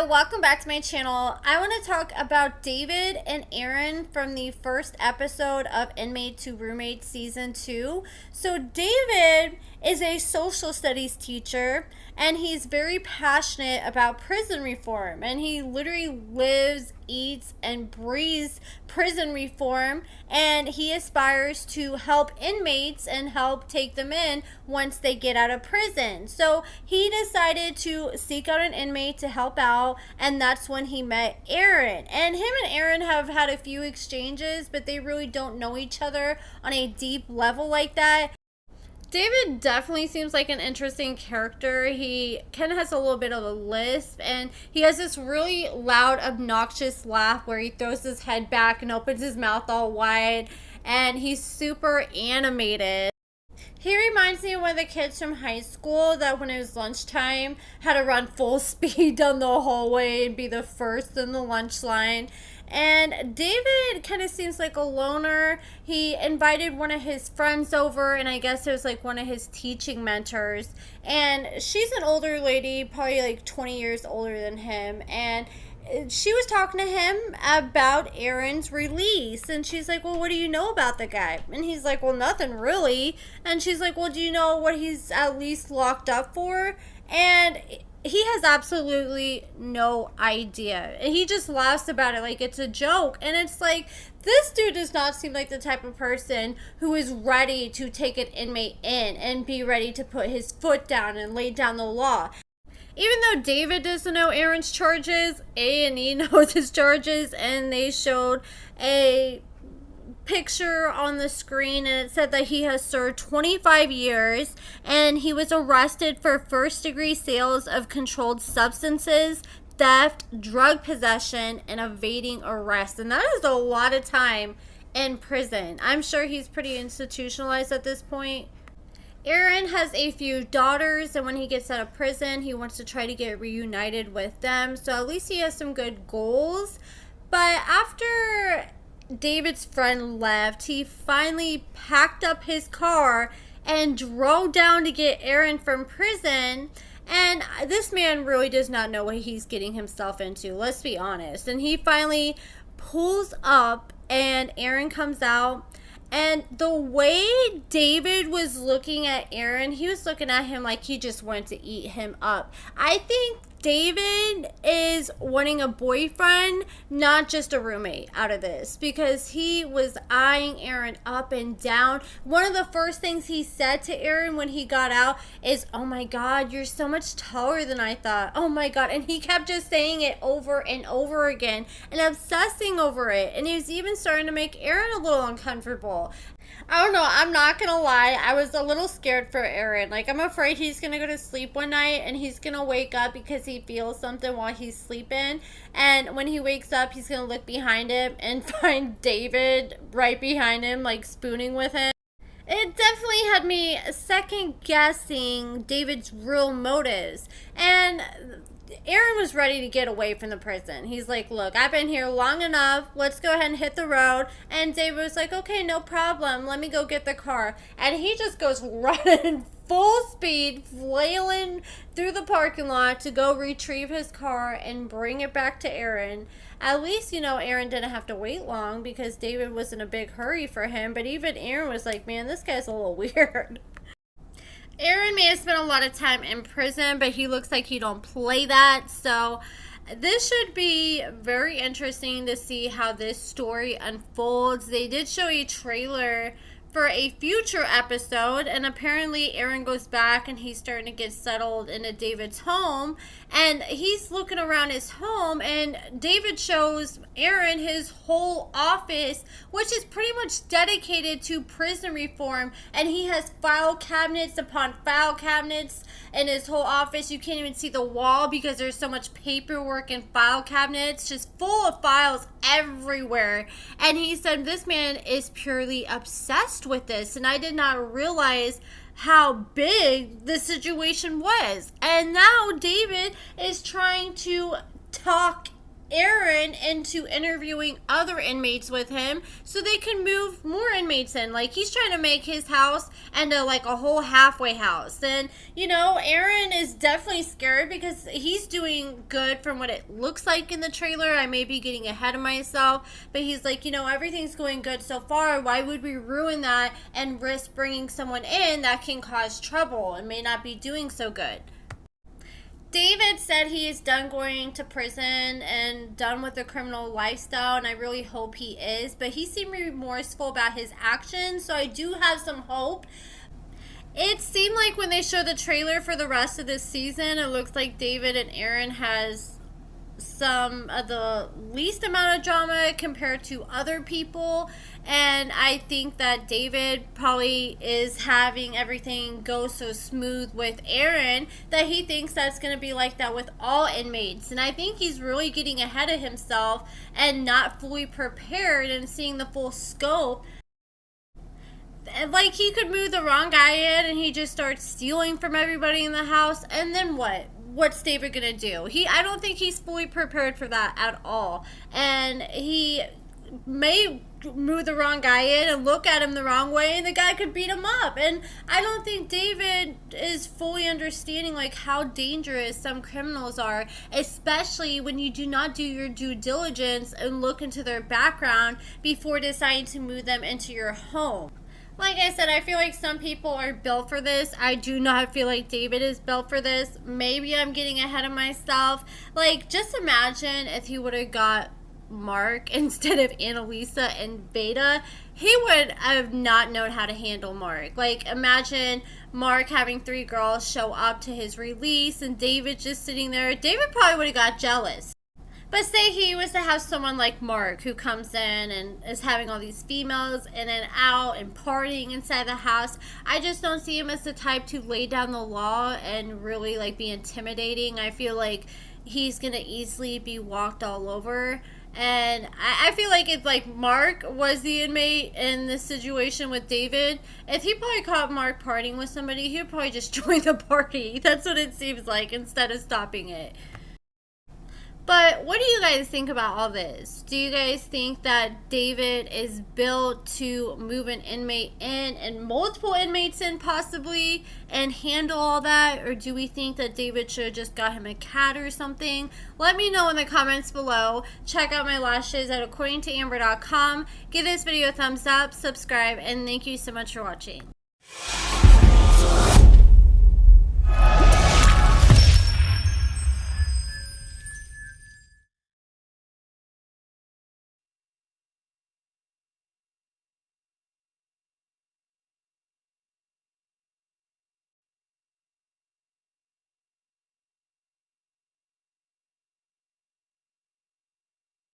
welcome back to my channel. I want to talk about David and Aaron from the first episode of Inmatetoroommate Season 2. So David is a social studies teacher, and he's very passionate about prison reform, and he literally lives, eats, and breathes prison reform, and he aspires to help inmates and help take them in once they get out of prison. So he decided to seek out an inmate to help out, and that's when he met Aaron. And him and Aaron have had a few exchanges, but they really don't know each other on a deep level like that. David definitely seems like an interesting character. He kind of has a little bit of a lisp, and he has this really loud, obnoxious laugh where he throws his head back and opens his mouth all wide, and he's super animated. He reminds me of one of the kids from high school that when it was lunchtime had to run full speed down the hallway and be the first in the lunch line. And David kind of seems like a loner. He invited one of his friends over, and I guess it was like one of his teaching mentors. And she's an older lady, probably like 20 years older than him. And she was talking to him about Aaron's release, and she's like, well, what do you know about the guy? And he's like, well, nothing really. And she's like, well, do you know what he's at least locked up for? And he has absolutely no idea. And he just laughs about it like it's a joke. And it's like, this dude does not seem like the type of person who is ready to take an inmate in and be ready to put his foot down and lay down the law. Even though David doesn't know Aaron's charges, A&E knows his charges, and they showed a picture on the screen, and it said that he has served 25 years, and he was arrested for first-degree sales of controlled substances, theft, drug possession, and evading arrest. And that is a lot of time in prison. I'm sure he's pretty institutionalized at this point. Aaron has a few daughters, and when he gets out of prison, he wants to try to get reunited with them. So at least he has some good goals. But after David's friend left, he finally packed up his car and drove down to get Aaron from prison. And this man really does not know what he's getting himself into, let's be honest. And he finally pulls up, and Aaron comes out. And the way David was looking at Aaron, he was looking at him like he just wanted to eat him up. I think David is wanting a boyfriend, not just a roommate out of this, because he was eyeing Aaron up and down. One of the first things he said to Aaron when he got out is, oh my God, you're so much taller than I thought. Oh my God. And he kept just saying it over and over again and obsessing over it. And he was even starting to make Aaron a little uncomfortable. I don't know, I'm not gonna lie, I was a little scared for Aaron. Like, I'm afraid he's gonna go to sleep one night and he's gonna wake up because he feels something while he's sleeping, and when he wakes up, he's gonna look behind him and find David right behind him, like spooning with him. It definitely had me second guessing David's real motives. And Aaron was ready to get away from the prison. He's like, look, I've been here long enough. Let's go ahead and hit the road. And David was like, okay, no problem. Let me go get the car. And he just goes running full speed, flailing through the parking lot to go retrieve his car and bring it back to Aaron. At least, you know, Aaron didn't have to wait long because David was in a big hurry for him. But even Aaron was like, man, this guy's a little weird. Aaron may have spent a lot of time in prison, but he looks like he don't play that. So this should be very interesting to see how this story unfolds. They did show a trailer for a future episode, and apparently Aaron goes back and he's starting to get settled into David's home, and he's looking around his home, and David shows Aaron his whole office, which is pretty much dedicated to prison reform, and he has file cabinets upon file cabinets in his whole office. You can't even see the wall because there's so much paperwork and file cabinets, just full of files everywhere. And he said this man is purely obsessed with this, and I did not realize how big the situation was. And now David is trying to talk Aaron into interviewing other inmates with him so they can move more inmates in. Like, he's trying to make his house into like a whole halfway house. And Aaron is definitely scared because he's doing good from what it looks like in the trailer. I may be getting ahead of myself, but he's like, everything's going good so far. Why would we ruin that and risk bringing someone in that can cause trouble and may not be doing so good? David said he is done going to prison and done with the criminal lifestyle, and I really hope he is. But he seemed remorseful about his actions, so I do have some hope. It seemed like when they showed the trailer for the rest of this season, it looks like David and Aaron has some of the least amount of drama compared to other people, and I think that David probably is having everything go so smooth with Aaron that he thinks that's going to be like that with all inmates. And I think he's really getting ahead of himself and not fully prepared and seeing the full scope. Like, he could move the wrong guy in and he just starts stealing from everybody in the house, and then what? What's David gonna do? I don't think he's fully prepared for that at all. And he may move the wrong guy in and look at him the wrong way, and the guy could beat him up. And I don't think David is fully understanding like how dangerous some criminals are, especially when you do not do your due diligence and look into their background before deciding to move them into your home. Like I said, I feel like some people are built for this. I do not feel like David is built for this. Maybe I'm getting ahead of myself. Like, just imagine if he would have got Mark instead of Annalisa and Beta. He would have not known how to handle Mark. Like, imagine Mark having 3 girls show up to his release and David just sitting there. David probably would have got jealous. But say he was to have someone like Mark who comes in and is having all these females in and out and partying inside the house. I just don't see him as the type to lay down the law and really like be intimidating. I feel like he's going to easily be walked all over. And I feel like if like Mark was the inmate in this situation with David, if he probably caught Mark partying with somebody, he would probably just join the party. That's what it seems like, instead of stopping it. But what do you guys think about all this? Do you guys think that David is built to move an inmate in and multiple inmates in possibly and handle all that? Or do we think that David should have just got him a cat or something? Let me know in the comments below. Check out my lashes at AccordingtoAmber.com. Give this video a thumbs up, subscribe, and thank you so much for watching.